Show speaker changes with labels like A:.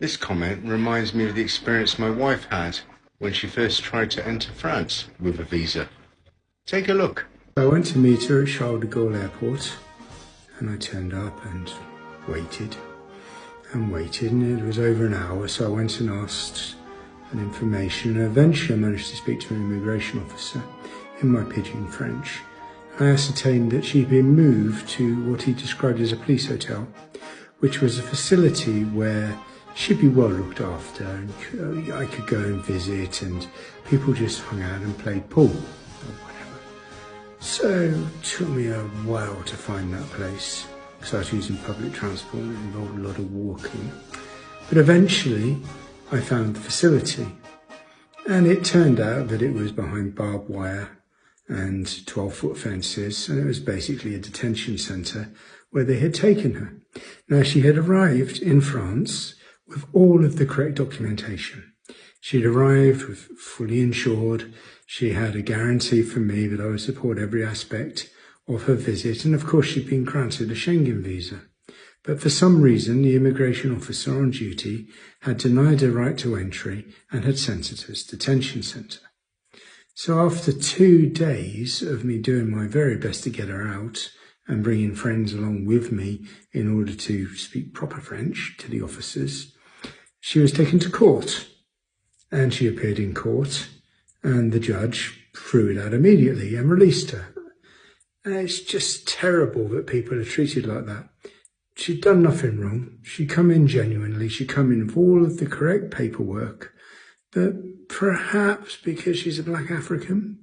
A: This comment reminds me of the experience my wife had when she first tried to enter France with a visa. Take a look.
B: I went to meet her at Charles de Gaulle Airport, and I turned up and waited and it was over an hour, so I went and asked an information, and eventually I managed to speak to an immigration officer in my pidgin French. I ascertained that she'd been moved to what he described as a police hotel, which was a facility where she'd be well looked after, and I could go and visit, and people just hung out and played pool or whatever. So it took me a while to find that place, because I was using public transport and it involved a lot of walking. But eventually I found the facility, and it turned out that it was behind barbed wire and 12-foot fences, and it was basically a detention centre where they had taken her. Now, she had arrived in France with all of the correct documentation. She'd arrived with fully insured. She had a guarantee from me that I would support every aspect of her visit, and of course she'd been granted a Schengen visa. But for some reason, the immigration officer on duty had denied her right to entry and had sent her to this detention centre. So after 2 days of me doing my very best to get her out and bringing friends along with me in order to speak proper French to the officers, she was taken to court. And she appeared in court, and the judge threw it out immediately and released her. And it's just terrible that people are treated like that. She'd done nothing wrong. She'd come in genuinely. She'd come in with all of the correct paperwork. But perhaps because she's a black African,